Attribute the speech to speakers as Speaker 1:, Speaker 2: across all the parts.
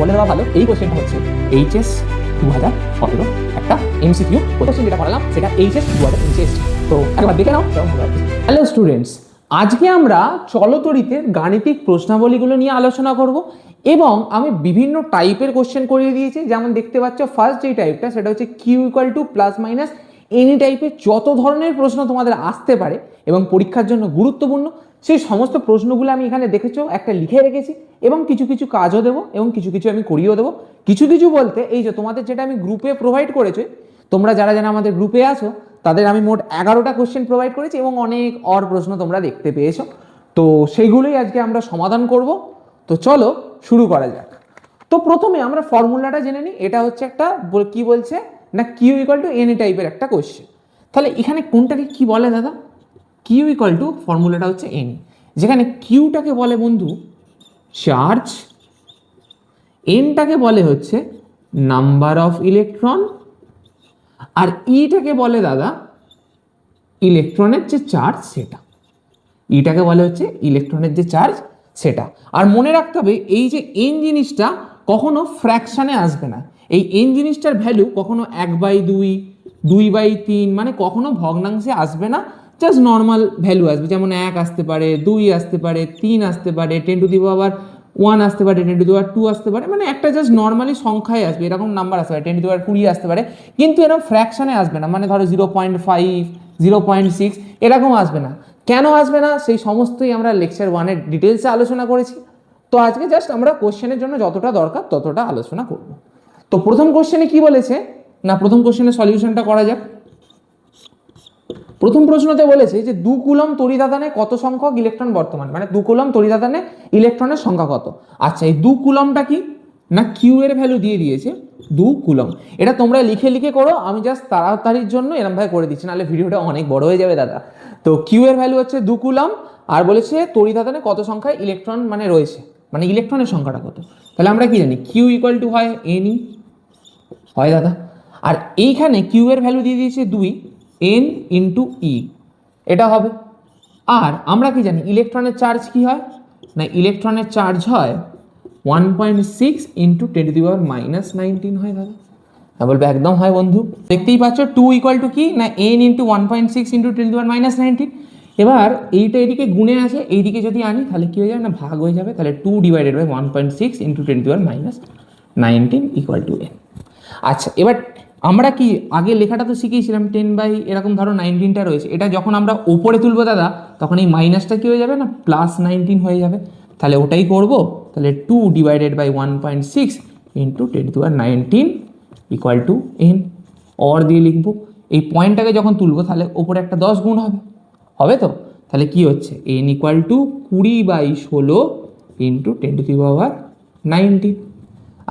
Speaker 1: বলে দেওয়া ভালো এই কোশ্চেনটা হচ্ছে এইচএস 2017 একটা এমসিকিউ কোশ্চেন যেটা করালাম সেটা এইচএস 2025। তো একবার দেখে নাও। হ্যালো স্টুডেন্টস, আজকে আমরা চলতরিতের গাণিতিক প্রশ্নাবলীগুলো নিয়ে আলোচনা করব এবং আমি বিভিন্ন টাইপের কোশ্চেন করিয়ে দিয়েছি। যেমন দেখতে পাচ্ছ ফার্স্ট যে টাইপটা সেটা হচ্ছে Q equal to plus minus any টাইপের যত ধরনের প্রশ্ন তোমাদের আসতে পারে এবং পরীক্ষার জন্য গুরুত্বপূর্ণ সেই সমস্ত প্রশ্নগুলো আমি এখানে দেখেছো একটা লিখে রেখেছি এবং কিছু কিছু কাজও দেবো এবং কিছু কিছু আমি করিয়েও দেবো। কিছু কিছু বলতে এই যে তোমাদের যেটা আমি গ্রুপে প্রোভাইড করেছি, তোমরা যারা যারা আমাদের গ্রুপে আছো তাদের আমি মোট 11টা কোশ্চেন প্রোভাইড করেছি এবং অনেক প্রশ্ন তোমরা দেখতে পেয়েছো। তো সেইগুলোই আজকে আমরা সমাধান করব। তো চলো শুরু করা যাক। তো প্রথমে আমরা ফর্মুলাটা জেনে নিই। এটা হচ্ছে একটা কি বলছে না কিউ ইকুয়াল টু এনি টাইপের একটা কোশ্চেন। তাহলে এখানে কোনটাকে কি বলে দাদা? কিউ ইকুয়াল টু ফর্মুলাটা হচ্ছে এনি, যেখানে কিউটাকে বলে বন্ধু চার্জ, এনটাকে বলে হচ্ছে নাম্বার অফ ইলেকট্রন, আর ইটাকে বলে দাদা ইলেকট্রনের যে চার্জ সেটা। ইটাকে বলে হচ্ছে ইলেকট্রনের যে চার্জ সেটা। আর মনে রাখতে হবে এই যে এন জিনিসটা কখনো ফ্র্যাকশানে আসবে না। এই এন জিনিসটার ভ্যালু কখনো 1/2, 2/3 মানে কখনো ভগ্নাংশে আসবে না, জাস্ট নর্মাল ভ্যালু আসবে। যেমন 1 আসতে পারে, 2 আসতে পারে, 3 আসতে পারে, 10 টু দি পাওয়ার 1 আসতে পারে, 10 টু দি পাওয়ার 2 আসতে পারে, মানে একটা জাস্ট নর্মালি সংখ্যায় আসবে, এরকম নাম্বার আসতে পারে, 10 টু দি পাওয়ার 20 আসতে পারে, কিন্তু এরকম ফ্র্যাকশানে আসবে না। মানে ধরো 0.5, 0.6 এরকম আসবে না। কেন আসবে না সেই সমস্তই আমরা লেকচার 1-এর ডিটেলসে আলোচনা করেছি। তো আজকে জাস্ট আমরা কোশ্চেনের জন্য যতটা দরকার ততটা আলোচনা করব। তো প্রথম কোশ্চেনে কি বলেছে না, প্রথম কোশ্চেনের সলিউশনটা করা যাক। প্রথম প্রশ্নতে বলেছে যে 2 কুলম তড়িদাদানে কত সংখ্যক ইলেকট্রন বর্তমান, মানে 2 কুলম তড়িদাদানে ইলেকট্রনের সংখ্যা কত। আচ্ছা, এই 2 কুলমটা কি না কিউ এর ভ্যালু দিয়ে দিয়েছে 2 কুলম। এটা তোমরা লিখে লিখে করো, আমি জাস্ট তাড়াতাড়ির জন্য এরকম ভাবে করে দিচ্ছি, নাহলে ভিডিওটা অনেক বড় হয়ে যাবে দাদা। তো কিউ এর ভ্যালু হচ্ছে 2 কুলম, আর বলেছে তড়িদাদানে কত সংখ্যায় ইলেকট্রন মানে রয়েছে, মানে ইলেকট্রনের সংখ্যাটা কত। তাহলে আমরা কি জানি কিউ ইকুয়াল টু হয় এনই হয় দাদা। আর এইখানে কিউ এর ভ্যালু দিয়ে দিয়েছে 2, এন ইন্টু ই, এটা হবে। আর আমরা কি জানি ইলেকট্রনের চার্জ কি হয় না, ইলেকট্রনের চার্জ হয় 1.6 ইন্টু 10 টু দি পাওয়ার -19 হয় দাদা। বলবে একদম হয় বন্ধু। দেখতেই পাচ্ছ 2 ইকুয়াল টু কি না N into 1.6 into 10 to the power -19। এবার এইটা এদিকে গুণে আছে, এইদিকে যদি আনি তাহলে কি হয়ে যাবে না ভাগ হয়ে যাবে। তাহলে 2 divided by 1.6 into 10 to the power -19 equal to N. আচ্ছা, এবার আমরা কি আগে লেখাটা তো শিখিয়েছিলাম 10 বাই এরকম ধরো 19টা রয়েছে, এটা যখন আমরা ওপরে তুলবো দাদা তখন এই মাইনাসটা কি হয়ে যাবে না +19 হয়ে যাবে। তাহলে ওটাই করব। তাহলে 2 divided by 1.6 into 10 to the power 19 equal to N. অর দিয়ে লিখবো। এই পয়েন্টটাকে যখন তুলবো তাহলে ওপরে একটা 10 গুণ হবে, হবে তো। তাহলে কি হচ্ছে N equal to 20/16 into 10 to the power 19।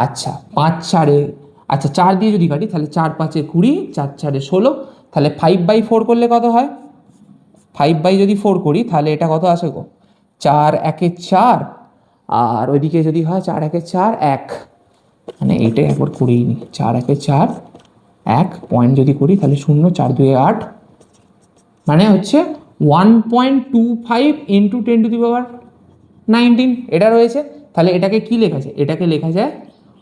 Speaker 1: আচ্ছা 5 4-এ, আচ্ছা 4 দিয়ে যদি কাটি তাহলে 4 5-এ 20, 4 4-এ 16, তাহলে 5/4 করলে কত হয়? 5/4 করি তাহলে এটা কত আসে গো? 4 1-এ 4, আর ওইদিকে যদি হয় 4 1-এ 4 1, মানে এইটাই একবার করেই নি। 4 1-এ 4 1 পয়েন্ট যদি করি তাহলে 0, 4 2-এ 8, মানে হচ্ছে 1.25 ইন্টু 10 টু দি পাওয়ার 19 এটা রয়েছে। তাহলে এটাকে কি লেখা যায়? এটাকে লেখা যায়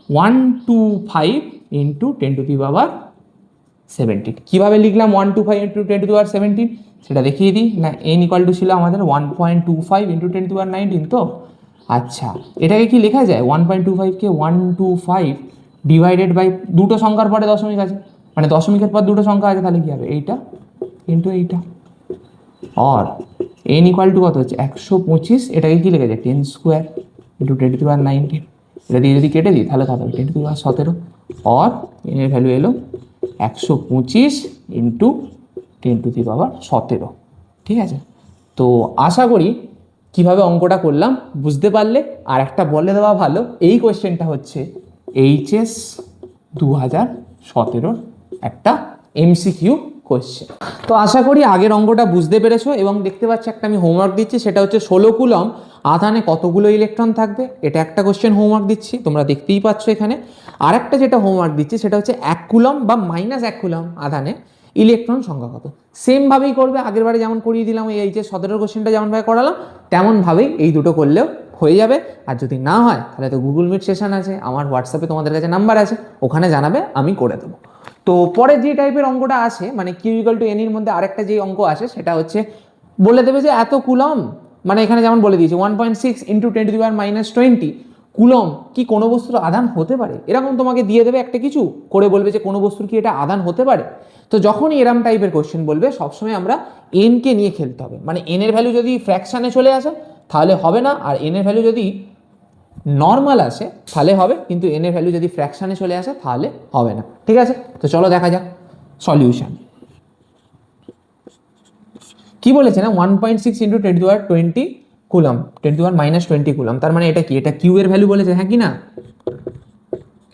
Speaker 1: 125 ইন্টু 10 টু দি পাওয়ার 17। কীভাবে লিখলাম 125 ইন্টু 10 টু দি পাওয়ার 17 সেটা দেখিয়ে দিই না। এন ইকুয়াল টু ছিল আমাদের 1.25 ইন্টু 10 টু দি পাওয়ার 19 তো। আচ্ছা, এটাকে কি লেখা যায়? 1.25কে 125 ডিভাইডেড বাই দুটো সংখ্যার পরে দশমিক আছে, মানে দশমিকের পর দুটো সংখ্যা আছে, তাহলে কি হবে এইটা ইন্টু এইটা। আর এন ইকুয়াল টু কত হচ্ছে 125, এটাকে কি লেখা যায় 10 square into 10 to the power 19। এটা দিয়ে যদি কেটে দিই তাহলে কত হবে 10 টু দি পাওয়ার 17। আর এর ভ্যালু এলো 125 ইন্টু 10 টু দি পাওয়ার 17। ঠিক আছে, তো আশা করি কিভাবে অঙ্কটা করলাম বুঝতে পারলে। আর একটা বলে দেওয়া ভালো, এই কোয়েশ্চেনটা হচ্ছে এইচএস 2017 একটা এমসিকিউ কোয়েশ্চেন। তো আশা করি আগের অঙ্কটা বুঝতে পেরেছো এবং দেখতে পাচ্ছি একটা আমি হোমওয়ার্ক দিচ্ছি, সেটা হচ্ছে 16 কুলম আধানে কতগুলো ইলেকট্রন থাকবে, এটা একটা কোশ্চেন হোমওয়ার্ক দিচ্ছি, তোমরা দেখতেই পাচ্ছ এখানে। আর একটা যেটা হোমওয়ার্ক দিচ্ছি সেটা হচ্ছে 1 কুলম বা -1 কুলম আধানে ইলেকট্রন সংখ্যা কত। সেমভাবেই করবে, আগের বারে যেমন করিয়ে দিলাম এই এইচএস 17 কোশ্চেনটা যেমনভাবে করালাম তেমনভাবেই এই দুটো করলেও হয়ে যাবে। আর যদি না হয় তাহলে তো গুগল মিট সেশন আছে, আমার হোয়াটসঅ্যাপে তোমাদের কাছে নাম্বার আছে, ওখানে জানাবে, আমি করে দেবো। তো পরে যে টাইপের অঙ্কটা আছে মানে কিউ ইকুয়াল টু এন এর মধ্যে আরেকটা যে অঙ্ক আসে সেটা হচ্ছে বলে দেবে যে এত কুলম, মানে এখানে যেমন বলে দিয়েছে 1.6 ইন্টু 10⁻20 কুলম কি কোনো বস্তুর আধান হতে পারে, এরকম তোমাকে দিয়ে দেবে একটা কিছু করে, বলবে যে কোনো বস্তুর কি এটা আধান হতে পারে। তো যখনই এরম টাইপের কোশ্চেন বলবে সবসময় আমরা এন কে নিয়ে খেলতে হবে, মানে এন এর ভ্যালু যদি ফ্র্যাকশানে চলে আসে তাহলে হবে না, আর এন এর ভ্যালু যদি নর্মাল আসে তাহলে হবে, কিন্তু এন এর ভ্যালু যদি ফ্র্যাকশানে চলে আসে তাহলে হবে না। ঠিক আছে, তো চলো দেখা যাক সলিউশন। কি বলেছে না 1.6 ইন্টু 10⁻20 কুলম, 10⁻20 কুলম, তার মানে এটা কি, এটা কিউ এর ভ্যালু বলেছে, হ্যাঁ কি না,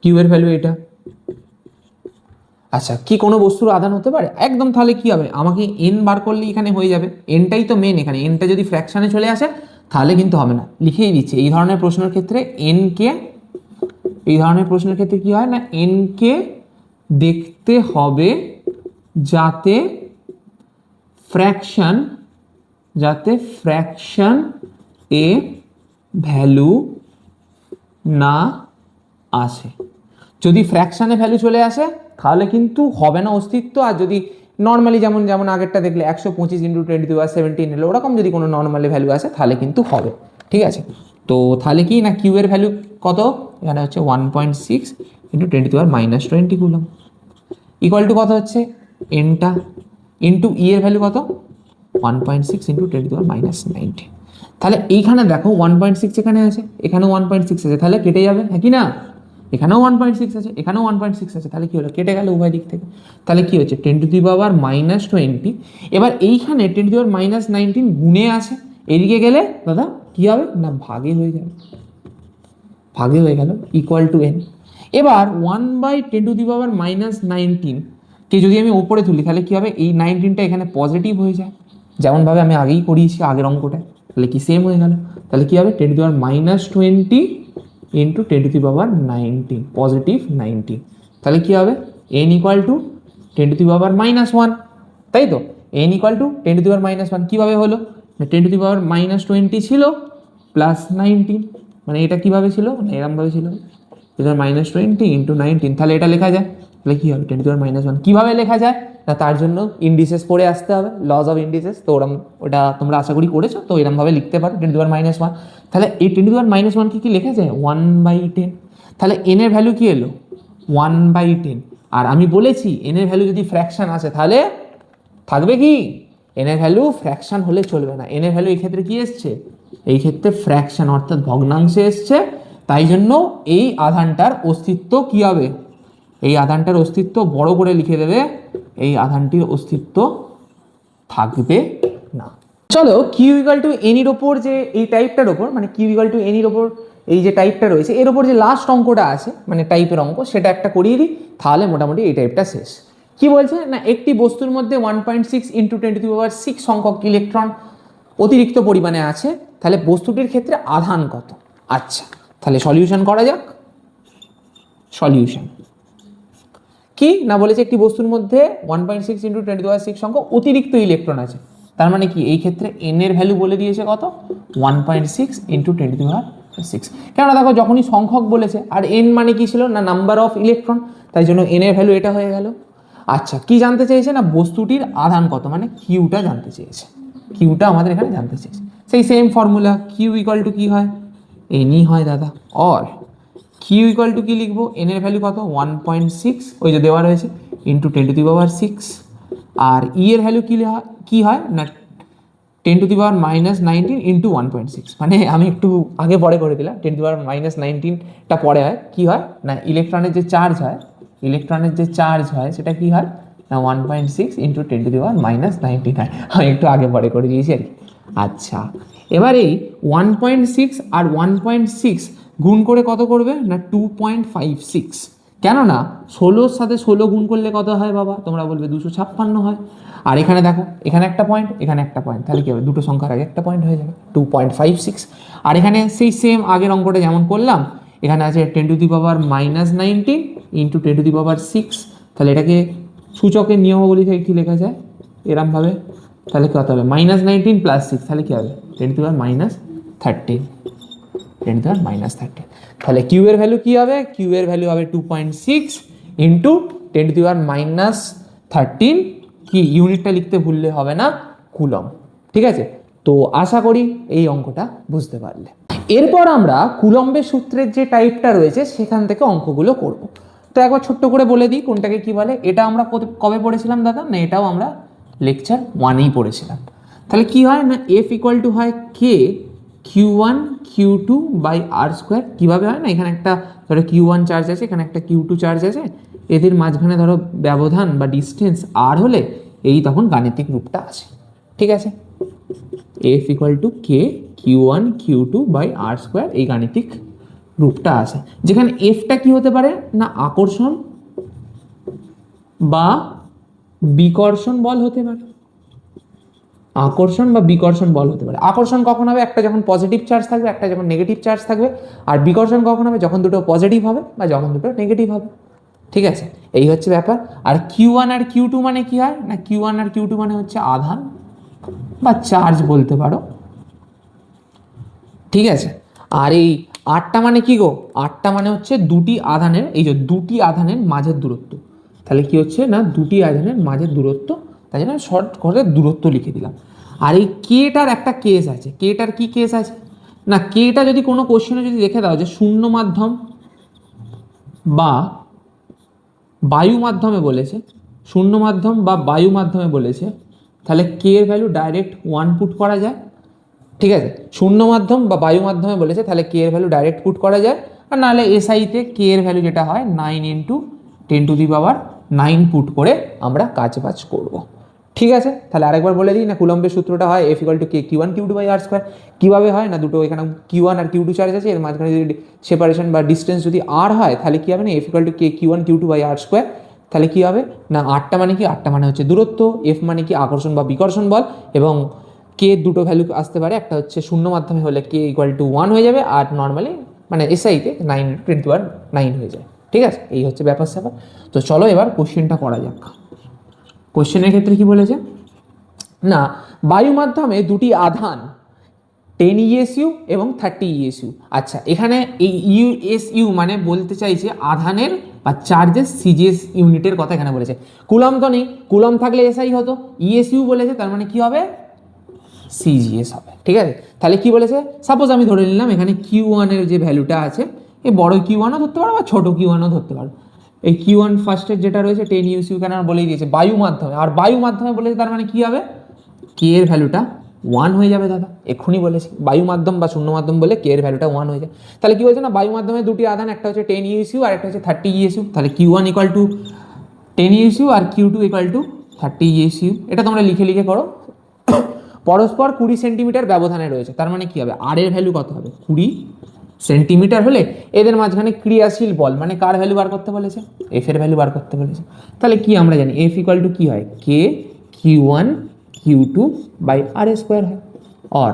Speaker 1: কিউ এর ভ্যালু এটা। আচ্ছা, কি কোনো বস্তুর আধান হতে পারে একদম, তাহলে কি হবে, আমাকে এন বার করলে এখানে হয়ে যাবে, এনটাই তো মেন এখানে, এনটা যদি ফ্র্যাকশানে চলে আসে তাহলে কিন্তু হবে না, লিখেই দিচ্ছে এই ধরনের প্রশ্নের ক্ষেত্রে এন কে, এই ধরনের প্রশ্নের ক্ষেত্রে কি হয় না এন কে দেখতে হবে যাতে ফ্র্যাকশন, যাতে ফ্র্যাকশন এ ভ্যালু না আসে, যদি ফ্র্যাকশানে ভ্যালু চলে আসে তাহলে কিন্তু হবে না অস্তিত্ব, আর যদি নর্মালি যেমন যেমন আগেরটা দেখলে 125 ইন্টু 10⁻17 এলো ওরকম যদি কোনো নর্মালি ভ্যালু আসে তাহলে কিন্তু হবে। ঠিক আছে, তো তাহলে কি না কিউ এর ভ্যালু কত, এখানে হচ্ছে 1.6 ইন্টু 10⁻20 কুলম ইকুয়াল টু কত হচ্ছে এনটা, ইন্টু ই এর ভ্যালু কত 1.6 ইন্টু 10⁻90। তাহলে এইখানে দেখো 1.6 এখানে আছে, এখানেও 1.6 আছে, তাহলে কেটে যাবে, হ্যাঁ কি না, এখানেও 1.6 আছে, এখানেও 1.6 আছে, তাহলে কি হলো কেটে গেল উভয় দিক থেকে, তাহলে কি হচ্ছে 10⁻20। এবার এইখানে 10⁻19 গুণে আছে, এদিকে গেলে দাদা কি হবে না ভাগে হয়ে যাবে, ভাগে হয়ে গেল ইকুয়াল টু এন। এবার 1/10⁻19 কে যদি আমি ওপরে তুলি তাহলে কি হবে, এই 19টা এখানে পজিটিভ হয়ে যায়, যেমনভাবে আমি আগেই করিয়েছি আগের অঙ্কটায়, তাহলে কি সেম হয়ে গেল, তাহলে কি হবে 10⁻20 ইন্টু 10⁻19 পজিটিভ 19, তাহলে কি হবে এন ইকুয়াল টু 10⁻1, তাই তো, এন ইকুয়াল টু 10⁻1 কীভাবে হলো, 10⁻20 ছিল প্লাস 19, মানে এটা কিভাবে ছিল মানে এরমভাবে ছিল 10⁻20 ইন্টু 19, তাহলে এটা লেখা যায়, তাহলে কি হবে 10⁻1 কীভাবে লেখা যায় না, তার জন্য ইন্ডিসেস পড়ে আসতে হবে, লজ অফ ইন্ডিসেস, তো ওরম ওটা তোমরা আশা করি করেছো, তো এরমভাবে লিখতে পারো 10⁻1, তাহলে এই 10⁻1 কি লেখা যায় 1/10, তাহলে এন এর ভ্যালু কি এলো 1/10, আর আমি বলেছি এন এর ভ্যালু যদি ফ্র্যাকশন আসে তাহলে থাকবে কি, এন এর ভ্যালু ফ্র্যাকশন হলে চলবে না, এন এর ভ্যালু এই ক্ষেত্রে কি এসছে, এই ক্ষেত্রে ফ্র্যাকশন অর্থাৎ ভগ্নাংশে এসছে, তাই জন্য এই আধানটার অস্তিত্ব কি হবে, এই আধানটার অস্তিত্ব বড় করে লিখে দেবে, এই আধানটির অস্তিত্ব থাকবে না। চলো কিউ ইকুয়াল টু এন এর ওপর যে এই টাইপটার ওপর মানে কিউ ইকুয়াল টু এন এর ওপর এই যে টাইপটা রয়েছে এর ওপর যে লাস্ট অঙ্কটা আছে মানে টাইপের অঙ্ক সেটা একটা করিয়ে দিই, তাহলে মোটামুটি এই টাইপটা শেষ। কি বলছে না একটি বস্তুর মধ্যে 1.6 ইন্টু 10⁻6 সংখ্যক ইলেকট্রন অতিরিক্ত পরিমাণে আছে, তাহলে বস্তুটির ক্ষেত্রে আধান কত। আচ্ছা, তাহলে সলিউশন করা যাক। সলিউশন কি না বলেছে একটি বস্তুর মধ্যে 1.6 ইন্টু 10⁻6 সংখ্যক অতিরিক্ত ইলেকট্রন আছে, তার মানে কি এই ক্ষেত্রে এন এর ভ্যালু বলে দিয়েছে কত 1.6 ইন্টু 10⁻6, কেননা দেখো যখনই সংখ্যক বলেছে আর এন মানে কি ছিল না নাম্বার অফ ইলেকট্রন, তাই জন্য এন এর ভ্যালু এটা হয়ে গেল। আচ্ছা, কি জানতে চেয়েছে না বস্তুটির আধান কত, মানে কিউটা জানতে চেয়েছে, কিউটা আমাদের এখানে জানতে চেয়েছে, সেই same formula Q equal to কি হয় এনই হয় দাদা, অর কিউ ইকুয়াল টু কি লিখবো এন এর ভ্যালু কত 1.6 ওই যে দেওয়া রয়েছে ইন্টু 10⁻6, আর ই এর ভ্যালু কি হয় না 10⁻19 ইন্টু 1.6, মানে আমি একটু আগে পরে করে দিলাম 10⁻19টা পরে হয়, কি হয় না ইলেকট্রনের যে চার্জ হয়, ইলেকট্রনের যে চার্জ হয় সেটা কি হয় না 1.6 ইন্টু 10⁻19 হয়, আমি একটু আগে পরে করে দিয়েছি আর কি। আচ্ছা, এবার এই 1.6 আর 1.6 গুণ করে কত করবে না 2.56, কেননা 16-র সাথে 16 গুণ করলে কত হয় বাবা, তোমরা বলবে 256 হয়, আর এখানে দেখো এখানে একটা পয়েন্ট এখানে একটা পয়েন্ট, তাহলে কি হবে দুটো সংখ্যার আগে একটা পয়েন্ট হয়ে যাবে 2.56, আর এখানে সেই সেম আগের অঙ্কটা যেমন করলাম এখানে আছে 10⁻19 ইন্টু 10⁻6, তাহলে এটাকে সূচকের নিয়মাবলী থেকে কি লেখা যায় এরমভাবে, তাহলে কত হবে -19 + 6, তাহলে কি হবে 10⁻13, 10⁻13। তাহলে কিউ এর ভ্যালু কি হবে? কিউ এর ভ্যালু হবে 2.6 ইন্টু 10⁻13, কি ইউনিটটা লিখতে ভুললে হবে না, কুলম। ঠিক আছে, তো আশা করি এই অঙ্কটা বুঝতে পারলে। এরপর আমরা কুলম্বের সূত্রের যে টাইপটা রয়েছে সেখান থেকে অঙ্কগুলো করব। তো একবার ছোট্ট করে বলে দিই কোনটাকে কি বলে। এটা আমরা কবে পড়েছিলাম দাদা? না, এটাও আমরা লেকচার 1-এই পড়েছিলাম। তাহলে কি হয় না, এফ ইকুয়াল টু হয় K Q1 Q2 by R square. কীভাবে হয় না, এখানে একটা ধরো Q1 চার্জ আছে, এখানে একটা Q2 চার্জ আছে, এদের মাঝখানে ধরো ব্যবধান বা ডিস্টেন্স আর হলে এই তখন গাণিতিক রূপটা আসে। ঠিক আছে, F equal to K Q1 Q2 by R square, এই গাণিতিক রূপটা আসে, যেখানে এফটা কি হতে পারে না, আকর্ষণ বা বিকর্ষণ বল হতে পারে। আকর্ষণ বা বিকর্ষণ বল হতে পারে। আকর্ষণ কখন হবে? একটা যখন পজিটিভ চার্জ থাকবে, একটা যখন নেগেটিভ চার্জ থাকবে। আর বিকর্ষণ কখন হবে? যখন দুটো পজিটিভ হবে বা যখন দুটো নেগেটিভ হবে। ঠিক আছে, এই হচ্ছে ব্যাপার। আর Q1 আর Q2 মানে কি হয় না, Q1 আর Q2 মানে হচ্ছে আধান বা চার্জ বলতে পারো। ঠিক আছে, আর এই আটটা মানে কি গো? আটটা মানে হচ্ছে দুটি আধানের, এই যে দুটি আধানের মাঝের দূরত্ব। তাহলে কি হচ্ছে না, দুটি আধানের মাঝের দূরত্ব, তাই জন্য শর্ট করে দূরত্ব লিখে দিলাম। আর এই কেটার একটা কেস আছে। কেটার কি কেস আছে না, কেটা যদি কোনো কোশ্চেনে যদি দেখে দাও যে শূন্য মাধ্যম বা বায়ু মাধ্যমে বলেছে, শূন্য মাধ্যম বা বায়ু মাধ্যমে বলেছে, তাহলে কে এর ভ্যালু ডাইরেক্ট 1 পুট করা যায়। ঠিক আছে, শূন্য মাধ্যম বা বায়ু মাধ্যমে বলেছে তাহলে কে এর ভ্যালু ডাইরেক্ট পুট করা যায়। আর নাহলে এসআইতে কে এর ভ্যালু যেটা হয় 9 ইন্টু 10⁻9 পুট করে আমরা কাজবাজ করব। ঠিক আছে, তাহলে আরেকবার বলে দিই না, কুলম্বের সূত্রটা হয় F equal to K Q1 Q2 by R square. কীভাবে হয় না, দুটো এখানে Q1 আর Q2 চার্জ আছে, এর মাঝখানে যদি সেপারেশন বা ডিস্টেন্স যদি আর হয় তাহলে কী হবে না, F equal to K Q1 Q2 by R square. তাহলে কী হবে না, আটটা মানে কি, আটটা মানে হচ্ছে দূরত্ব, এফ মানে কি আকর্ষণ বা বিকর্ষণ বল, এবং কে দুটো ভ্যালু আসতে পারে, একটা হচ্ছে শূন্য মাধ্যমে হলে কে ইকুয়াল টু 1 হয়ে যাবে, আর নর্মালি মানে এসআইতে 9 হয়ে যায়। ঠিক আছে, এই হচ্ছে ব্যাপার স্যাপার। তো চলো এবার কোশ্চেনটা করা যাক। কোশ্চেনের ক্ষেত্রে কি বলেছে না, বায়ু মাধ্যমে দুটি আধান 10 ESU এবং 30 ESU। আচ্ছা, এখানে এই ইউএসইউ মানে বলতে চাইছে আধানের বা চার্জের সিজিএস ইউনিটের কথা এখানে বলেছে। কুলম তো নেই, কুলম থাকলে এসআই হতো। ইএসইউ বলেছে, তার মানে কি হবে, সিজিএস হবে। ঠিক আছে, তাহলে কি বলেছে, সাপোজ আমি ধরে নিলাম এখানে Q1 এর যে ভ্যালুটা আছে, এই বড় Q1ও ধরতে পারো বা ছোট Q1ও ধরতে পারো। এই Q1 ফার্স্টের যেটা রয়েছে 10 ইউসিউ, কেন বলেই দিয়েছে বায়ু মাধ্যমে, আর বায়ু মাধ্যমে বলেছে তার মানে কি হবে, কে এর ভ্যালুটা 1 হয়ে যাবে দাদা, এক্ষুনি বলেছি বায়ু মাধ্যম বা শূন্য মাধ্যম বলে কে এর ভ্যালুটা 1 হয়ে যায়। তাহলে কি বলছে না, বায়ু মাধ্যমে দুটি আধান, একটা হচ্ছে 10 ইউসিউ আর একটা হচ্ছে 30 ইউসিউ। তাহলে Q1 ইকুয়াল টু 10 ইউসিউ আর Q2 ইকুয়াল টু 30 ইউসিউ। এটা তোমরা লিখে লিখে করো। পরস্পর 20 সেন্টিমিটার ব্যবধানে রয়েছে, তার মানে কি হবে, আর এর ভ্যালু কত হবে, 20 সেন্টিমিটার হলে এদের মাঝখানে ক্রিয়াশীল বল, মানে কার ভ্যালু বার করতে বলেছে, এফ এর ভ্যালু বার করতে বলেছে। তাহলে কি আমরা জানি এফ ইকুয়াল টু কি হয়, K Q1 Q2 by R square হয়। অর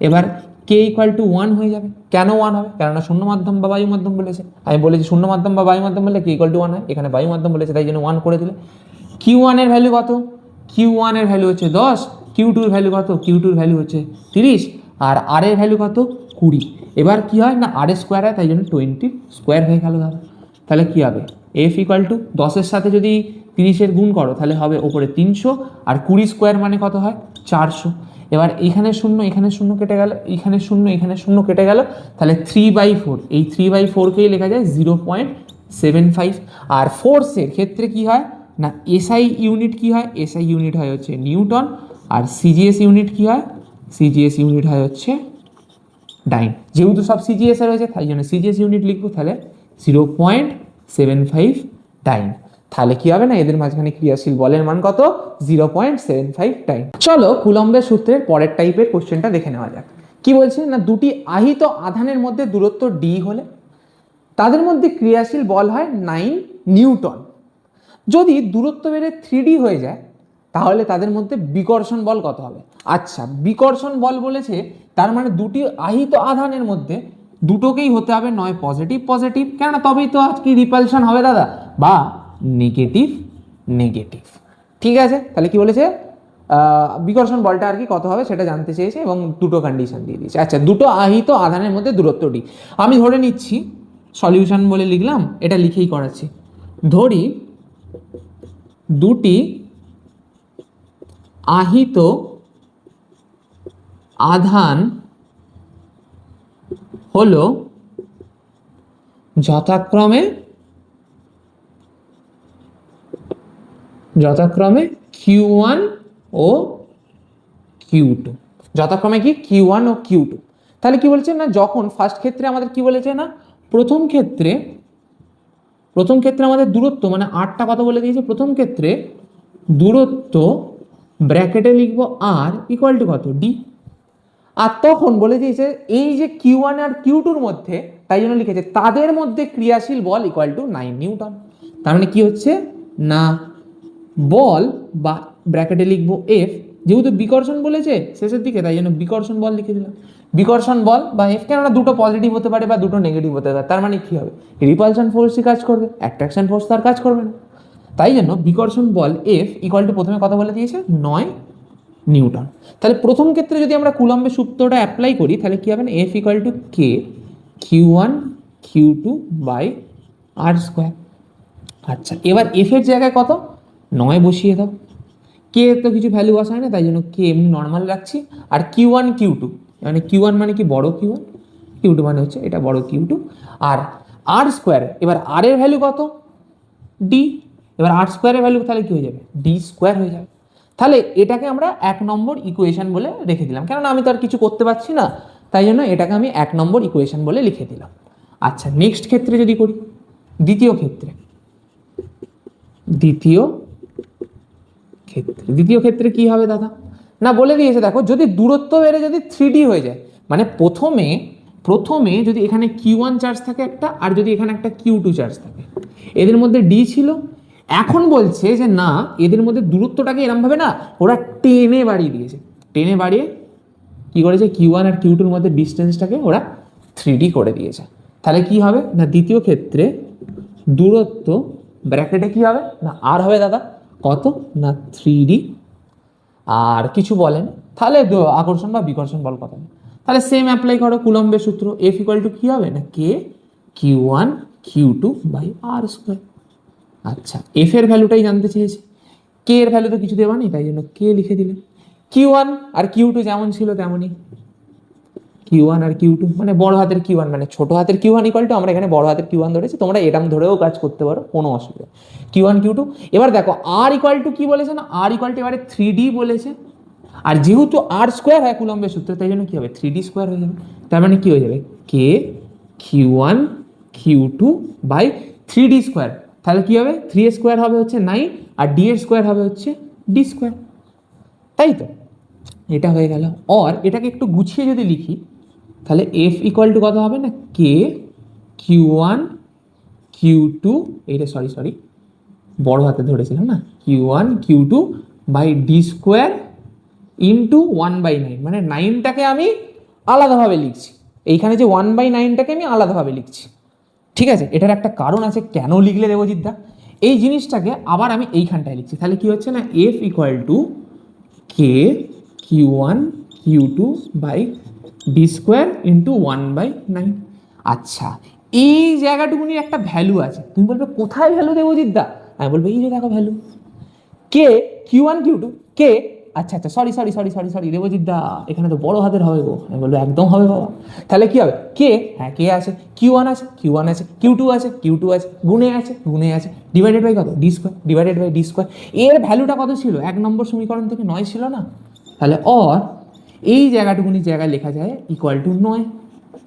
Speaker 1: এবার কে ইকুয়াল টু 1 হয়ে যাবে। কেন 1 হবে, কেননা শূন্য মাধ্যম বা বায়ু মাধ্যম বলেছে। আমি বলেছি শূন্য মাধ্যম বা বায়ু মাধ্যম বললে কে ইকুয়াল টু 1 হয়, এখানে বায়ু মাধ্যম বলেছে তাই জন্য 1 করে দিলে। Q1 এর ভ্যালু কত, Q1 এর ভ্যালু হচ্ছে 10, Q2 এর ভ্যালু কত, Q2 এর ভ্যালু হচ্ছে 30, আর আর এর ভ্যালু কত, 20। এবার কি হয় না, আর স্কোয়ার হয় তাই জন্য 20 স্কোয়ার হয়ে গেল দাদা। তাহলে কি হবে, এফ ইকুয়াল টু 10-এর সাথে যদি 30-এর গুণ করো তাহলে হবে ওপরে 300, আর 20 স্কোয়ার মানে কত হয়, 400। এবার এখানে শূন্য এখানে শূন্য কেটে গেল, এখানে শূন্য এখানে শূন্য কেটে গেল, তাহলে 3/4, এই 3/4কেই লেখা যায় 0.75। আর ফোর্সের ক্ষেত্রে কি হয় না, এসআই ইউনিট কি হয়, এসআই ইউনিট হয় হচ্ছে নিউটন, আর সিজিএস ইউনিট কি হয়, সিজিএস ইউনিট হয় হচ্ছে ডাইন। যেহেতু সব সিজিএস এ রয়েছে তাই জন্য সিজিএস ইউনিট লিখবো, তাহলে 0.75 ডাইন। তাহলে কি হবে না, এদের মাঝখানে ক্রিয়াশীল বলের মান কত, 0.75 ডাইন। চলো কুলম্বের সূত্রের পরের টাইপের কোশ্চেনটা দেখে নেওয়া যাক। কি বলছে না, দুটি আহিত আধানের মধ্যে দূরত্ব d হলে তাদের মধ্যে ক্রিয়াশীল বল হয় 9 নিউটন। যদি দূরত্ব বেড়ে 3D হয়ে যায় তাহলে তাদের মধ্যে বিকর্ষণ বল কত হবে। আচ্ছা, বিকর্ষণ বল বলেছে, তার মানে দুটি আহিত আধানের মধ্যে দুটোকেই হতে হবে নয় পজিটিভ পজিটিভ, কেননা তবেই তো আজকে রিপালশন হবে দাদা, বা নেগেটিভ নেগেটিভ। ঠিক আছে, তাহলে কি বলেছে, বিকর্ষণ বলটা আর কি কত হবে সেটা জানতে চেয়েছে এবং দুটো কন্ডিশন দিয়ে দিয়েছে। আচ্ছা, দুটো আহিত আধানের মধ্যে দূরত্বটি আমি ধরে নিচ্ছি, সলিউশন বলে লিখলাম, এটা লিখেই করাচ্ছি। ধরি দুটি আহিত আধান হলো যথাক্রমে Q1 ও Q2, যথাক্রমে কি Q1 ও Q2। তাহলে কি বলছে না, যখন ফার্স্ট ক্ষেত্রে আমাদের কি বলেছে না, প্রথম ক্ষেত্রে আমাদের দূরত্ব মানে আরটা কত বলে দিয়েছে, প্রথম ক্ষেত্রে দূরত্ব ব্র্যাকেটে লিখবো আর ইকুয়াল টু কত ডি। আর তখন বলে দিয়েছে এই যে Q1 আর Q2-র মধ্যে, তাই জন্য লিখেছে তাদের মধ্যে ক্রিয়াশীল বল ইকুয়াল টু 9 নিউটন। তার মানে কি হচ্ছে না, বল বা ব্র্যাকেটে লিখবো এফ, যেহেতু বিকর্ষণ বলেছে শেষের দিকে তাই জন্য বিকর্ষণ বল লিখে দিলাম। বিকর্ষণ বল বা এফ কেননা দুটো পজিটিভ হতে পারে বা দুটো নেগেটিভ হতে পারে, তার মানে কি হবে, রিপালশন ফোর্সই কাজ করবে, অ্যাট্রাকশন ফোর্স তার কাজ করবে না। তাই জন্য বিকর্ষণ বল এফ ইকুয়াল টু প্রথমে কথা বলে দিয়েছে 9 নিউটন। তাহলে প্রথম ক্ষেত্রে যদি আমরা কুলম্বের সূত্রটা অ্যাপ্লাই করি তাহলে কি হবে না, F equal to K Q1 Q2 by R square. আচ্ছা, এবার এফ এর জায়গায় কত 9 বসিয়ে দাও, কে তো কিছু ভ্যালু বসায় না তাই জন্য কে এমনি নর্মাল রাখছি। আর Q1 Q2 মানে Q1 মানে কি বড় Q1, Q2 মানে হচ্ছে এটা বড় Q2, আর আর স্কোয়ার, এবার আর এর ভ্যালু কত ডি, এবার আর স্কোয়ারের ভ্যালু তাহলে কি হয়ে যাবে ডি স্কোয়ার হয়ে যাবে। তাহলে এটাকে আমরা 1 নম্বর ইকুয়েশন বলে রেখে দিলাম, কেননা আমি তো আর কিছু করতে পারছি না, তাই জন্য এটাকে আমি 1 নম্বর ইকুয়েশন বলে লিখে দিলাম। আচ্ছা, নেক্সট ক্ষেত্রে যদি করি, দ্বিতীয় ক্ষেত্রে কি হবে দাদা না, বলে দিয়েছে দেখো যদি দূরত্ব বেড়ে যদি 3D হয়ে যায়, মানে প্রথমে যদি এখানে Q1 চার্জ থাকে একটা, আর যদি এখানে একটা Q2 চার্জ থাকে, এদের মধ্যে ডি ছিল, এখন বলছে যে না এদের মধ্যে দূরত্বটাকে এরম ভাবে না ওরা টেনে বাড়িয়ে দিয়েছে, টেনে বাড়িয়ে কি করেছে Q1 আর Q2-র মধ্যে ডিস্টেন্সটাকে ওরা 3D করে দিয়েছে। তাহলে কি হবে না, দ্বিতীয় ক্ষেত্রে দূরত্ব ব্র্যাকেটে কি হবে না আর হবে দাদা কত না 3D, আর কিছু বলেন তাহলে আকর্ষণ বা বিকর্ষণ বল কত, তাহলে সেম অ্যাপ্লাই করো কুলম্বের সূত্র, এফ ইকুয়াল টু কি হবে না K Q1 Q2 by R square. আচ্ছা, এফ এর ভ্যালুটাই জানতে চেয়েছে, কে এর ভ্যালু তো কিছু দেওয়া নেই তাই জন্য কে লিখে দিলে, Q1 আর Q2 যেমন ছিল তেমনই, Q1 আর Q2 মানে বড় হাতের Q1 মানে ছোট হাতের Q1 ইকুয়াল টু, আমরা এখানে বড় হাতের Q1 ধরেছি, তোমরা এরম ধরেও কাজ করতে পারো, কোনো অসুবিধা। Q1 Q2, এবার দেখো আর ইকুয়াল টু কি বলেছে না, আর ইকুয়াল টু এবারে 3D বলেছে, আর যেহেতু আর স্কোয়ার হয় কুলম্বের সূত্র তাই জন্য কি হবে 3D স্কোয়ার হয়ে যাবে। তার মানে কি হয়ে যাবে কে Q1 Q2 by 3D square, তাহলে কি হবে 3 স্কোয়ার হবে হচ্ছে 9 আর ডি এর স্কোয়ার হবে হচ্ছে ডি স্কোয়ার, তাই তো এটা হয়ে গেল। আর এটাকে একটু গুছিয়ে যদি লিখি তাহলে এফ ইকুয়াল টু কত হবে না কে Q1 Q2, এইটা সরি বড় হাতে ধরেছিলাম না, Q1 Q2 by D square into 1/9, মানে 9টাকে আমি আলাদাভাবে লিখছি, এইখানে যে 1/9টাকে আমি আলাদাভাবে লিখছি, ঠিক আছে। এটার একটা কারণ আছে কেন লিখলে দেবজিৎ দা, এই জিনিসটাকে আবার আমি এইখানটায় লিখছি, তাহলে কি হচ্ছে না F equal to K Q1 Q2 by D square into 1/9। আচ্ছা, এই জায়গাটুকুনির একটা ভ্যালু আছে, তুমি বলবে কোথায় ভ্যালু দেবজিৎ দা, আমি বলবো এই যে দেখো ভ্যালু কে Q1 Q2 কে, আচ্ছা সরি দেবজিৎ দা এখানে তো বড় হাতের হবে গো, আমি বলবো একদম হবে বাবা, তাহলে কি হবে কে, হ্যাঁ কে আছে, Q1 আছে Q2 আছে গুণে আছে ডিভাইডেড বাই কত D square, divided by D square, এর ভ্যালুটা কত ছিল 1 নম্বর সমীকরণ থেকে 9 ছিল না, তাহলে অর এই জায়গাটুকুনি জায়গায় লেখা যায় ইকুয়াল টু 9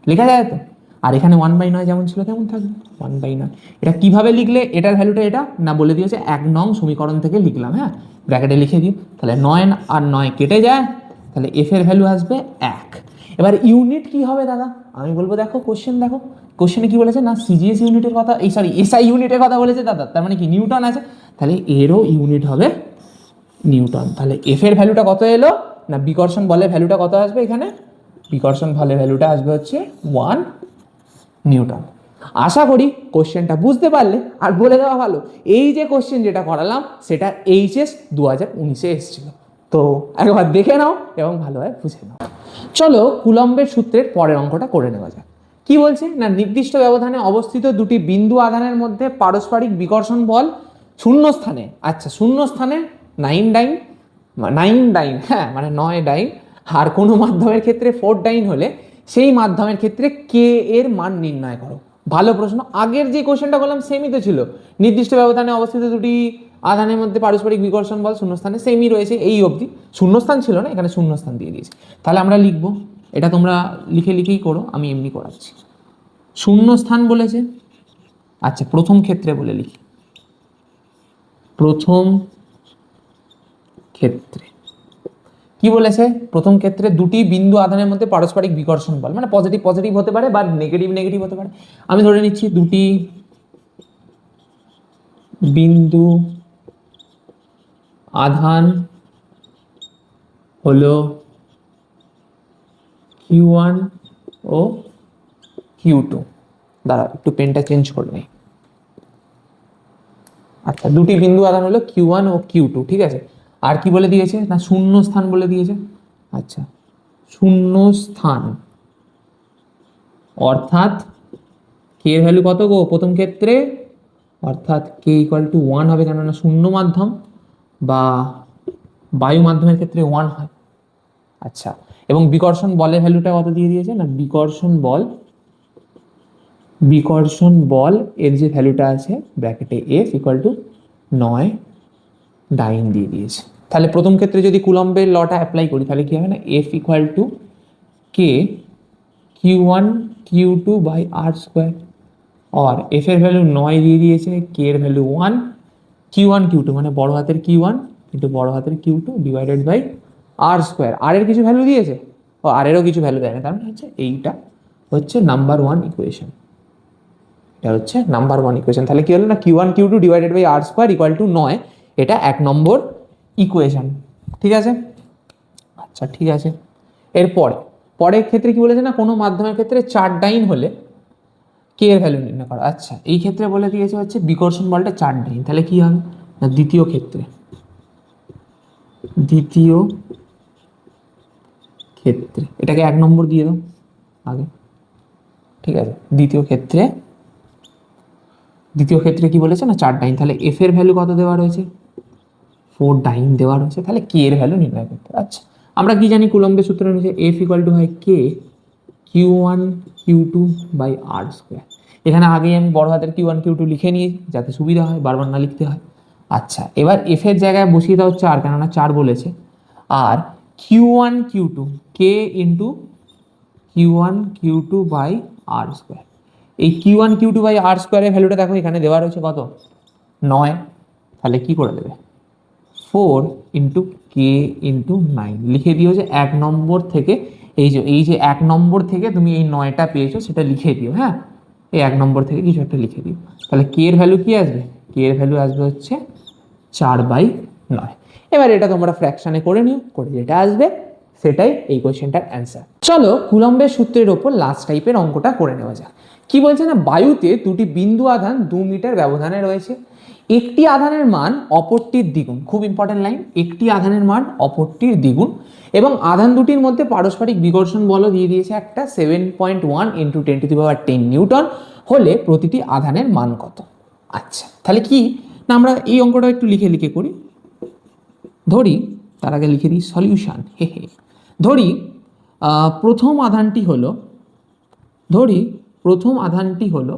Speaker 1: লেখা যায় তো, আর এখানে 1/9 যেমন ছিল তেমন থাকবে 1/9। এটা কিভাবে লিখলে এটার ভ্যালুটা এটা না বলে দিয়েছে 1 নং সমীকরণ থেকে লিখলাম, হ্যাঁ ব্র্যাকেটে লিখে দিই, তাহলে 9 আর 9 কেটে যায়, তাহলে এফ এর ভ্যালু আসবে 1। এবার ইউনিট কি হবে দাদা, আমি বলবো দেখো কোশ্চেনে কি বলেছে না সিজিএস ইউনিটের কথা, এই সরি এসআই ইউনিটের কথা বলেছে দাদা, তার মানে কি নিউটন আছে, তাহলে এরও ইউনিট হবে নিউটন। তাহলে এফ এর ভ্যালুটা কত এলো না, বিকর্ষণ বলের ভ্যালুটা কত আসবে, এখানে বিকর্ষণ বলের ভ্যালুটা আসবে হচ্ছে 1 নিউটন। আশা করি কোশ্চেনটা বুঝতে পারলে, আর বলে দেওয়া ভালো এই যে কোশ্চেন যেটা করালাম সেটা এইচএস 2019-এ এসেছিল, তো একবার দেখে নাও এবং ভালোভাবে বুঝে নাও। চলো কুলম্বের সূত্রের পরের অঙ্কটা করে নেওয়া যাক। কি বলছে না, নির্দিষ্ট ব্যবধানে অবস্থিত দুটি বিন্দু আধানের মধ্যে পারস্পরিক বিকর্ষণ বল শূন্য স্থানে, আচ্ছা শূন্য স্থানে 9 ডাইন, 9 ডাইন, হ্যাঁ মানে 9 ডাইন, আর কোনো মাধ্যমের ক্ষেত্রে 4 ডাইন হলে সেই মাধ্যমের ক্ষেত্রে কে এর মান নির্ণয় করো। ভালো প্রশ্ন, আগের যে কোশ্চেনটা বললাম সেমই তো ছিল, নির্দিষ্ট ব্যবধানে অবস্থিত দুটি আধানের মধ্যে পারস্পরিক বিকর্ষণ বল শূন্যস্থানে, সেমই রয়েছে এই অবধি, শূন্যস্থান ছিল না, এখানে শূন্যস্থান দিয়ে দিয়েছে। তাহলে আমরা লিখবো, এটা তোমরা লিখে লিখেই করো, আমি এমনি করাচ্ছি। শূন্যস্থান বলেছে, আচ্ছা প্রথম ক্ষেত্রে বলে লিখি, প্রথম ক্ষেত্রে কি বলেছে, প্রথম ক্ষেত্রে দুটি বিন্দু আধানের মধ্যে পারস্পরিক বিকর্ষণ বল, মানে পজিটিভ পজিটিভ হতে পারে বা নেগেটিভ নেগেটিভ হতে পারে। আমি ধরে নিচ্ছি দুটি বিন্দু আধান হলো Q1 ও Q2, দাঁড়া একটু পেনটা চেঞ্জ করে নেই। আচ্ছা দুটি বিন্দু আধান হলো Q1 ও Q2, ঠিক আছে। আর কি বলে দিয়েছে না, শূন্য স্থান বলে দিয়েছে। আচ্ছা শূন্য স্থান অর্থাৎ কে এর ভ্যালু কত গো প্রথম ক্ষেত্রে, অর্থাৎ কে ইকুয়াল টু 1 হবে, কেননা শূন্য মাধ্যম বা বায়ু মাধ্যমের ক্ষেত্রে 1 হয়। আচ্ছা এবং বিকর্ষণ বলের ভ্যালুটা কত দিয়ে দিয়েছে না, বিকর্ষণ বল এর যে ভ্যালুটা আছে ব্র্যাকেটে F ইকুয়াল টু 9 ডাইন দিয়ে দিয়েছে। তাহলে প্রথম ক্ষেত্রে যদি কুলম্বের লটা অ্যাপ্লাই করি তাহলে কি হবে না, F equal to K Q1 Q2 by R square, और F এর ভ্যালু 9 দিয়ে দিয়েছে, K এর ভ্যালু 1, Q1 Q2 মানে বড় হাতের Q1 ইন্টু বড় হাতের Q2 divided by R square. আর এর কিছু ভ্যালু দিয়েছে, ও আর এরও কিছু ভ্যালু দেয় না, তার মানে হচ্ছে এইটা হচ্ছে নাম্বার 1 ইকুয়েশন, এটা হচ্ছে নাম্বার 1 ইকুয়েশন। তাহলে কি হলো না, Q1 Q2 divided by R square equal to 9, এটা 1 নম্বর ইকুয়েশন, ঠিক আছে। আচ্ছা ঠিক আছে, এরপরে পরের ক্ষেত্রে কি বলেছে না, কোনো মাধ্যমের ক্ষেত্রে 4 ডাইন হলে কে এর ভ্যালু নির্ণয় করো। আচ্ছা এই ক্ষেত্রে বলে দিয়েছে হচ্ছে বিকর্ষণ বলটা 4 ডাইন, তাহলে কি হবে না, দ্বিতীয় ক্ষেত্রে এটাকে 1 নম্বর দিয়ে দাও আগে, ঠিক আছে। দ্বিতীয় ক্ষেত্রে কি বলেছে না 4 ডাইন, তাহলে এফ এর ভ্যালু কত দেওয়া রয়েছে, 4 ডাইন দেওয়া রয়েছে, তাহলে কে এর ভ্যালু নির্ণয় করতে। আচ্ছা আমরা কি জানি কুলম্বের সূত্র অনুযায়ী এফ ইকুয়াল টু হয় K Q1 Q2 by R square. এখানে আগেই আমি বড় হাতের Q1 Q2 লিখে নিই যাতে সুবিধা হয়, বারবার না লিখতে হয়। আচ্ছা এবার এফ এর জায়গায় বসিয়ে দাও 4, কেননা 4 বলেছে, আর Q1 Q2 কে into Q1 Q2 by R square. এই Q1 Q2 বাই R স্কোয়ারের ভ্যালুটা দেখো এখানে দেওয়া রয়েছে কত, 9, তাহলে কি করে দেবে 4 ইন্টু কে ইন্টু 9 লিখে দিও, যে 1 নম্বর থেকে এই যে 1 নম্বর থেকে তুমি এই 9টা পেয়েছো সেটা লিখে দিও, হ্যাঁ এই 1 নম্বর থেকে কিছু একটা লিখে দিও। তাহলে কে এর ভ্যালু কি আসবে, কে এর ভ্যালু আসবে হচ্ছে 4/9। এবার এটা তোমরা ফ্র্যাকশনে করে নিও, করে যেটা আসবে সেটাই এই কোশ্চেনটার অ্যান্সার। চলো কুলম্বের সূত্রের ওপর লাস্ট টাইপের অঙ্কটা করে নেওয়া যাক। কি বলছে না, বায়ুতে দুটি বিন্দু আধান 2 মিটার ব্যবধানে রয়েছে, একটি আধানের মান অপরটির দ্বিগুণ, খুব ইম্পর্টেন্ট লাইন, একটি আধানের মান অপরটির দ্বিগুণ, এবং আধান দুটির মধ্যে পারস্পরিক বিকর্ষণ বলও দিয়ে দিয়েছে একটা 7.1 ইন্টু 10⁻10 নিউটন, হলে প্রতিটি আধানের মান কত। আচ্ছা তাহলে কি না, আমরা এই অঙ্কটা একটু লিখে লিখে করি। ধরি তার আগে লিখে দিই সলিউশন, ধরি প্রথম আধানটি হলো,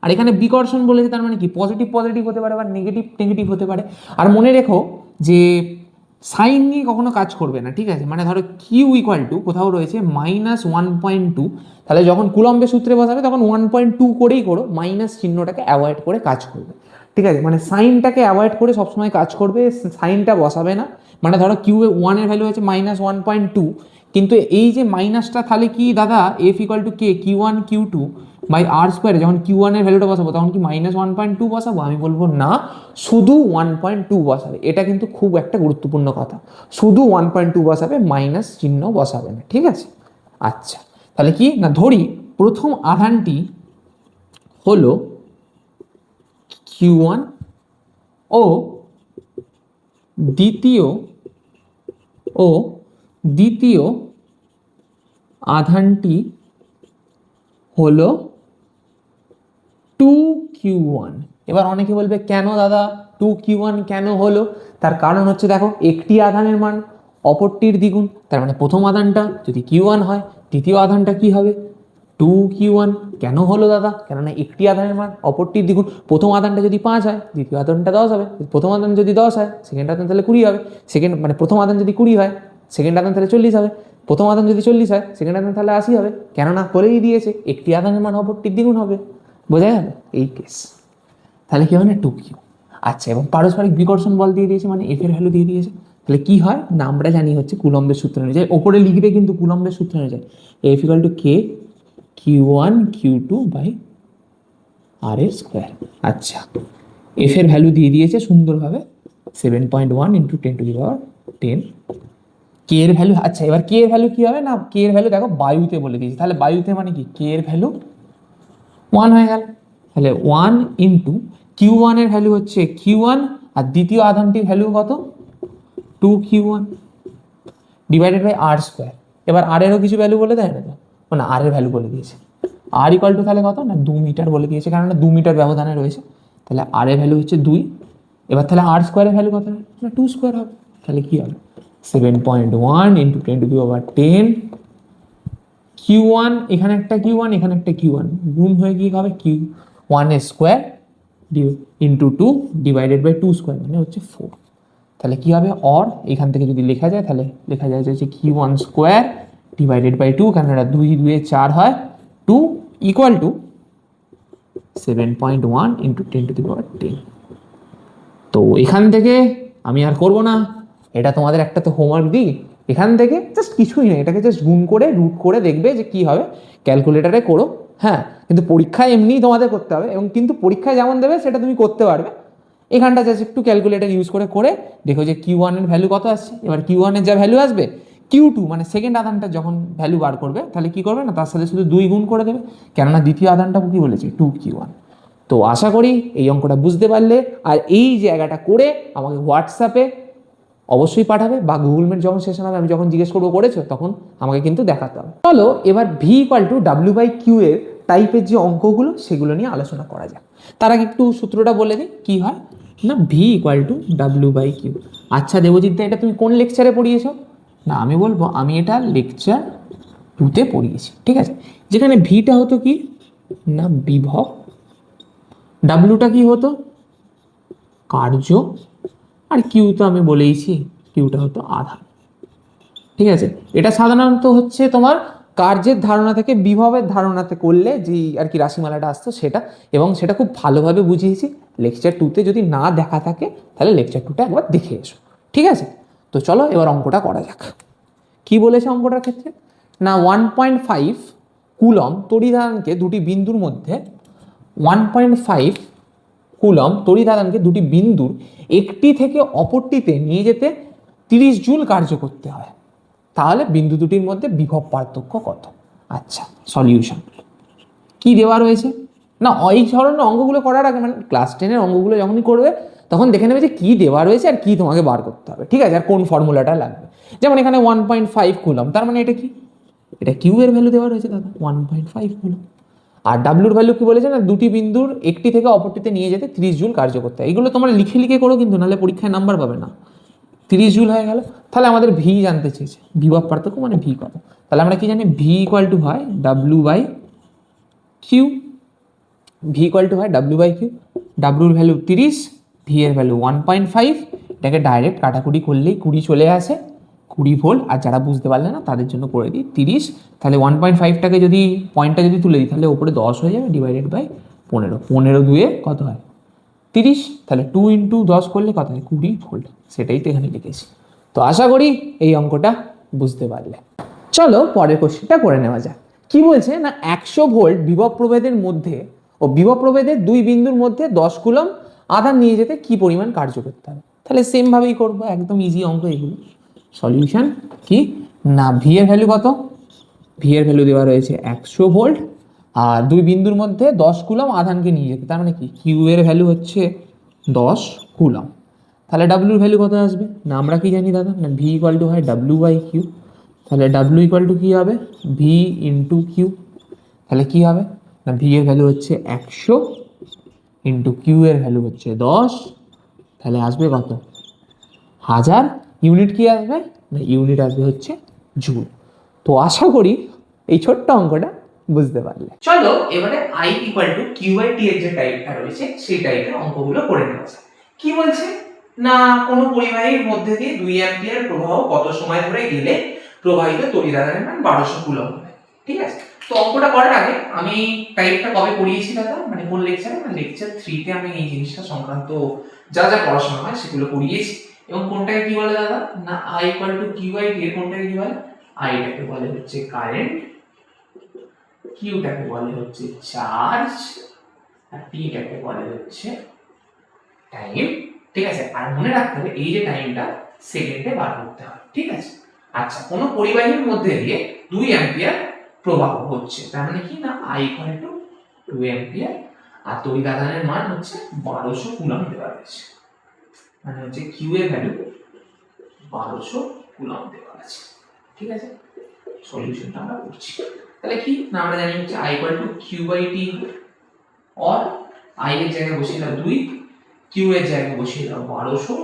Speaker 1: আর এখানে বিকর্ষণ বলেছে, তার মানে কি পজিটিভ পজিটিভ হতে পারে বা নেগেটিভ নেগেটিভ হতে পারে। আর মনে রেখো যে সাইন নিয়ে কখনো কাজ করবে না, ঠিক আছে। মানে ধরো কিউ ইকুয়াল টু কোথাও রয়েছে -1.2, তাহলে যখন কুলম্বের সূত্রে বসাবে তখন 1.2 করেই করো, মাইনাস চিহ্নটাকে অ্যাভয়েড করে কাজ করবে, ঠিক আছে। মানে সাইনটাকে অ্যাভয়েড করে সবসময় কাজ করবে, সাইনটা বসাবে না। মানে ধরো কিউ 1 এর ভ্যালু হচ্ছে -1.2, কিন্তু এই যে মাইনাসটা তাহলে কি দাদা F equal to K Q1 Q2 by R স্কোয়ারে, যখন Q1 এর ভ্যালুটা বসাবো তখন কি -1.2 বসাবো, আমি বলবো না, শুধু 1.2 বসাবে। এটা কিন্তু খুব একটা গুরুত্বপূর্ণ কথা, শুধু 1.2 বসাবে, মাইনাস চিহ্ন বসাবে না, ঠিক আছে। আচ্ছা তাহলে কি না, ধরি প্রথম আধানটি হলো Q1 ও দ্বিতীয় ও দ্বিতীয় আধানটি হলো 2q1। এবার অনেকে বলবে কেন দাদা 2q1 কেন হলো? তার কারণ হচ্ছে দেখো, একটি আধানের মান অপরটির দ্বিগুণ, তার মানে প্রথম আধানটা যদি q1 হয়, দ্বিতীয় আধানটা কি হবে? 2q1। কেন হলো দাদা? কেননা একটি আধানের মান অপরটির দ্বিগুণ। প্রথম আধানটা যদি 5 হয়, দ্বিতীয় আধানটা 10 হবে। প্রথম আধান যদি 10 হয়, সেকেন্ড আধান তাহলে 20 হবে। মানে প্রথম আধান যদি 20 হয়, সেকেন্ড আধান তাহলে 40 হবে। প্রথম আধান যদি 40 হয়, সেকেন্ড আধান তাহলে 80 হবে। কেননা বলেই দিয়েছে একটি আধানের মান অপরটির দ্বিগুণ হবে। বোঝা গেল এই কেস? তাহলে কি হবে না 2q। আচ্ছা, এবং পারস্পরিক বিকর্ষণ বল দিয়ে দিয়েছে, মানে এফ এর ভ্যালু দিয়ে দিয়েছে। তাহলে কি হয় না, আমরা জানি হচ্ছে কুলম্বের সূত্র অনুযায়ী, ওপরে লিখবে কিন্তু কুলম্বের সূত্র অনুযায়ী F equal to K q1 q2 by R এর স্কোয়ার। আচ্ছা, এফ এর ভ্যালু দিয়ে দিয়েছে সুন্দরভাবে 7.1 ইন্টু 10⁻10। কে এর ভ্যালু, আচ্ছা এবার কে এর ভ্যালু কি হবে না, কে এর ভ্যালু দেখো বায়ুতে বলে দিয়েছি, তাহলে বায়ুতে মানে কি কে এর ভ্যালু 1 হয়ে গেল। তাহলে 1 ইন্টু q1 এর ভ্যালু হচ্ছে q1, আর দ্বিতীয় আধানটির ভ্যালু কত? 2q1 divided by R square. এবার আর এরও কিছু ভ্যালু বলে দেয় না তো, মানে আর এর ভ্যালু বলে দিয়েছে। আর ইকুয়াল টু তাহলে কত না 2 মিটার বলে দিয়েছে, কারণ 2 মিটার ব্যবধানে রয়েছে। তাহলে আর এর ভ্যালু হচ্ছে 2। এবার তাহলে আর স্কোয়ারের ভ্যালু কত হবে না 2 স্কোয়ার হবে। তাহলে কি হবে 7.1 ইন্টু 10⁻10। q1 এখানে একটা q1 এখানে একটা q1 গুণ হয়ে গিয়ে হবে q1 এর square into 2 divided by 2 square, মানে হচ্ছে 4। তাহলে কি হবে অর এখান থেকে যদি লেখা যায়, তাহলে লেখা যায় যে q1 স্কোয়ার ডিভাইডেড বাই 2, কারণ এটা 2 2 4 হয়, 2 ইকুয়াল টু 7.1 ইন্টু 10⁻10। তো এখান থেকে আমি আর করব না, এটা তোমাদের একটা তো হোমওয়ার্ক দিই। এখান থেকে জাস্ট কিছুই না, এটাকে জাস্ট গুণ করে রুট করে দেখবে যে কি হবে, ক্যালকুলেটারে করো। হ্যাঁ, কিন্তু পরীক্ষায় এমনিই তোমাদের করতে হবে, এবং কিন্তু পরীক্ষায় যেমন দেবে সেটা তুমি করতে পারবে। এখানটা জাস্ট একটু ক্যালকুলেটার ইউজ করে দেখো যে q1 এর ভ্যালু কত আসছে। এবার q1 এর যা ভ্যালু আসবে, q2 মানে সেকেন্ড আধানটা যখন ভ্যালু বার করবে, তাহলে কি করবে না তার সাথে শুধু 2 গুণ করে দেবে, কেননা দ্বিতীয় আধানটা কি বলেছে 2q1। তো আশা করি এই অঙ্কটা বুঝতে পারলে, আর এই জায়গাটা করে আমাকে হোয়াটসঅ্যাপে অবশ্যই পাঠাবে, বা গুগল মিট যখন সেশন হবে আমি যখন জিজ্ঞেস করবো করেছো, তখন আমাকে কিন্তু দেখাতে হবে। চলো এবার V equal to W by Q এর টাইপের যে অঙ্কগুলো সেগুলো নিয়ে আলোচনা করা যাক। তার আগে একটু সূত্রটা বলে দিই কি হয় না, V equal to W by Q. আচ্ছা দেবজিৎ দা, এটা তুমি কোন লেকচারে পড়িয়েছো? না আমি বলবো আমি এটা লেকচার 2-তে পড়িয়েছি, ঠিক আছে। যেখানে ভিটা হতো কি না বিভব, ডাব্লিউটা কি হতো কার্য, আর কিউ তো আমি বলেইছি কিউটা হতো আধান, ঠিক আছে। এটা সাধারণত হচ্ছে তোমার কার্যের ধারণা থেকে বিভবের ধারণাতে করলে যে আর কি রাশিমালাটা আসতো সেটা, এবং সেটা খুব ভালোভাবে বুঝিয়েছি। লেকচার 2-তে যদি না দেখা থাকে তাহলে লেকচার 2টা একবার দেখে এসো, ঠিক আছে। তো চলো এবার অঙ্কটা করা যাক। কি বলেছে অঙ্কটার ক্ষেত্রে না 1.5 কুলম তড়িদানকে দুটি বিন্দুর মধ্যে 1.5 কুলম তড়িদানকে দুটি বিন্দুর একটি থেকে অপরটিতে নিয়ে যেতে 30 জুল কার্য করতে হয়, তাহলে বিন্দু দুটির মধ্যে বিভব পার্থক্য কত? আচ্ছা সলিউশন কি দেওয়া রয়েছে না, এই ধরনের অঙ্কগুলো করার আগে মানে ক্লাস 10-এর অঙ্কগুলো যখনই করবে তখন দেখে নেবে যে কি দেওয়া রয়েছে আর কি তোমাকে বার করতে হবে, ঠিক আছে, আর কোন ফর্মুলাটা লাগবে। যেমন এখানে 1.5 কুলম, তার মানে এটা কি, এটা কিউ এর ভ্যালু দেওয়া রয়েছে দাদা 1.5 কুলম। আর ডাব্লুর ভ্যালু কি বলেছে না, দুটি বিন্দুর একটি থেকে অপরটিতে নিয়ে যেতে 30 জুল কার্য করতে হয়। এগুলো তোমরা লিখে লিখে করো কিন্তু, নাহলে পরীক্ষায় নাম্বার পাবে না। 30 জুল হয়ে গেল। তাহলে আমাদের ভি জানতে চেয়েছে, বিভব পার্থক্য মানে ভি কত। তাহলে আমরা কি জানি ভি ইকুয়াল টু হয় W by Q. V equal to হয় ডাব্লু বাই কিউ। ডাব্লুর ভ্যালু 30, ভি এর ভ্যালু 1.5। এটাকে ডাইরেক্ট কাটাকুটি করলেই 20 চলে আসে, 20 ভোল্ট। আর যারা বুঝতে পারলে না তাদের জন্য করে দিই 30। তাহলে 1.5টাকে যদি পয়েন্টটা যদি তুলে দিই তাহলে উপরে 10 হয়ে যাবে, ডিভাইডেড বাই 15। 15 2-এ কত হয় 30। তাহলে 2 ইন্টু 10 করলে কত হয় 20 ভোল্ট, সেটাই তো এখানে লিখেছি। তো আশা করি এই অঙ্কটা বুঝতে পারলে। চলো পরের কোশ্চেনটা করে নেওয়া যাক। কি বলছে না 100 ভোল্ট বিভব প্রভেদের মধ্যে ও বিভব প্রভেদের দুই বিন্দুর মধ্যে 10 কুলম আধান নিয়ে যেতে কি পরিমাণ কার্য করতে হবে। তাহলে সেম ভাবেই করবো, একদম ইজি অঙ্ক এগুলো। সলিউশন কি না ভি এর ভ্যালু কত, ভি এর ভ্যালু দেওয়া রয়েছে 100 ভোল্ট, আর দুই বিন্দুর মধ্যে 10 কুলম আধানকে নিয়ে যেতে, তার মানে কি কিউ এর ভ্যালু হচ্ছে 10 কুলম। তাহলে ডাব্লিউর ভ্যালু কত আসবে? না আমরা কি জানি দাদা, না ভি ইকুয়াল টু হয় ডাব্লিউ বাই কিউ। তাহলে ডাব্লিউ ইকুয়াল টু কী হবে? V into Q. তাহলে কী হবে? না ভি এর ভ্যালু হচ্ছে 100 ইন্টু কিউ এর ভ্যালু হচ্ছে 10। তাহলে আসবে কত? 1000। ইউনিট কি আসবে? না ইউনিট আসবে হচ্ছে জুল। তো আশা করি এই ছোট্ট অঙ্কটা বুঝতে পারলে। চলো এবারে I equal to Q by T এর যে টাইপটা রয়েছে সেই টাইপের অঙ্কগুলো করে নেওয়া যায়। কি বলছে? না কোনো পরিবাহীর মধ্যে দিয়ে 2 অ্যাম্পিয়ার প্রবাহ কত সময় ধরে গেলে প্রবাহিত তড়িৎ আধানের মান 1200 কুলম্ব হয়। ঠিক আছে, তো অঙ্কটা করার আগে আমি টাইপটা কবে পড়িয়েছি দাদা, মানে কোন লেকচারে? মানে লেকচার 3 তে আমি এই জিনিসটা সংক্রান্ত যা যা পড়াশোনা হয় সেগুলো পড়িয়েছি। এবং কোনটাকে কি বলে দাদা, না I equal to Q by T এর কোনটাকে কি বলে? আইটাকে বলে হচ্ছে কারেন্ট, কিউটাকে বলে হচ্ছে চার্জ, আর টিটাকে বলে হচ্ছে টাইম। ঠিক আছে, আর মনে রাখতে হবে এই যে টাইমটা সেকেন্ডে বার করতে হবে। ঠিক আছে, আচ্ছা কোনো পরিবাহীর মধ্যে দিয়ে 2 অ্যাম্পিয়ার প্রবাহ হচ্ছে, তার মানে কি না আই ইকুয়াল টু 2 অ্যাম্পিয়ার, আর তড়িৎ আধানের মান হচ্ছে 1200 কুলম্ব দেওয়া আছে, মানে হচ্ছে কিউ এর ভ্যালু 1200 কুলম্ব দেওয়া আছে। ঠিক আছে, সলিউশনটা আমরা করছি। তাহলে কি না আমরা জানি হচ্ছে i equal to Q by T, और i এর জায়গায় বসিয়ে দাও 2, q এর জায়গায় বসিয়ে দাও 1200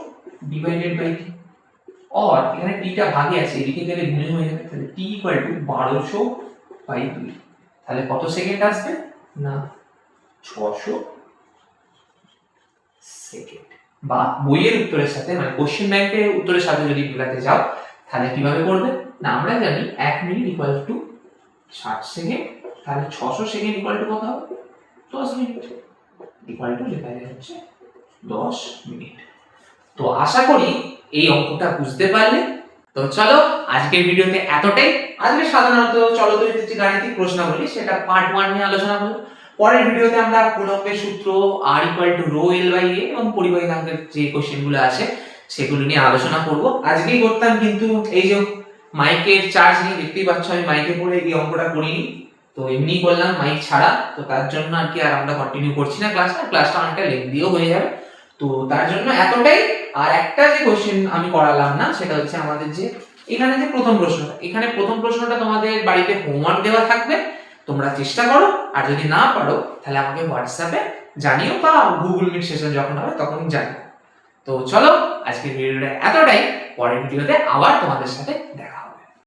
Speaker 1: ডিভাইডেড বাই t, और এখানে t টা ভাগে আছে এদিকে গেলে গুণে হয়ে যাবে, তাহলে t ইকুয়াল টু 1200 বাই 2। তাহলে কত সেকেন্ড আসবে? না 600 সেকেন্ড। বা বইয়ের উত্তরের সাথে মানে কোশ্চেন ব্যাংকের উত্তরের সাথে যদি মিলাতে যাও তাহলে কিভাবে করবে? না আমরা জানি 1 মিনিট ইকুয়াল টু 60 সেকেন্ড, তাহলে 600 সেকেন্ড ইকুয়াল টু কত হবে? 10 মিনিট, ইকুয়াল টু লেখা যায় হচ্ছে 10 মিনিট। তো আশা করি এই অঙ্কটা বুঝতে পারলে। তো চলো আজকের ভিডিওতে এতটাই। আজকে সাধারণত চলতরিত যে গাণিতিক প্রশ্নাবলী সেটা পার্ট 1 নিয়ে আলোচনা করব। পরের ভিডিওতে আমরা কুলম্বের সূত্র, R equal to rho L by A এবং পরিবাহীকাঙ্কের যে কোশ্চেনগুলো আছে সেগুলো নিয়ে আলোচনা করব। আজকেই করতাম, কিন্তু এই যে মাইকের চার্জ নিয়ে দেখতেই পাচ্ছ আমি মাইকে পড়ে এই অঙ্কটা করিনি, তো এমনি করলাম মাইক ছাড়া। তো তার জন্য আর কি আর আমরা কন্টিনিউ করছি না ক্লাসটা অনেকটা লেন্থিও হয়ে যাবে। তো তার জন্য এতটাই। আর একটা যে কোশ্চেন আমি করালাম না সেটা হচ্ছে আমাদের যে এখানে যে প্রথম প্রশ্নটা, এখানে প্রথম প্রশ্নটা তোমাদের বাড়িতে হোমওয়ার্ক দেওয়া থাকবে, তোমরা চেষ্টা করো। আর যদি না পারো তাহলে আমাকে হোয়াটসঅ্যাপে জানিও বা গুগল মিট সেশন যখন হবে তখন জানিও। তো চলো আজকের ভিডিওটা এতটাই, পরের ভিডিওতে আবার তোমাদের সাথে দেখা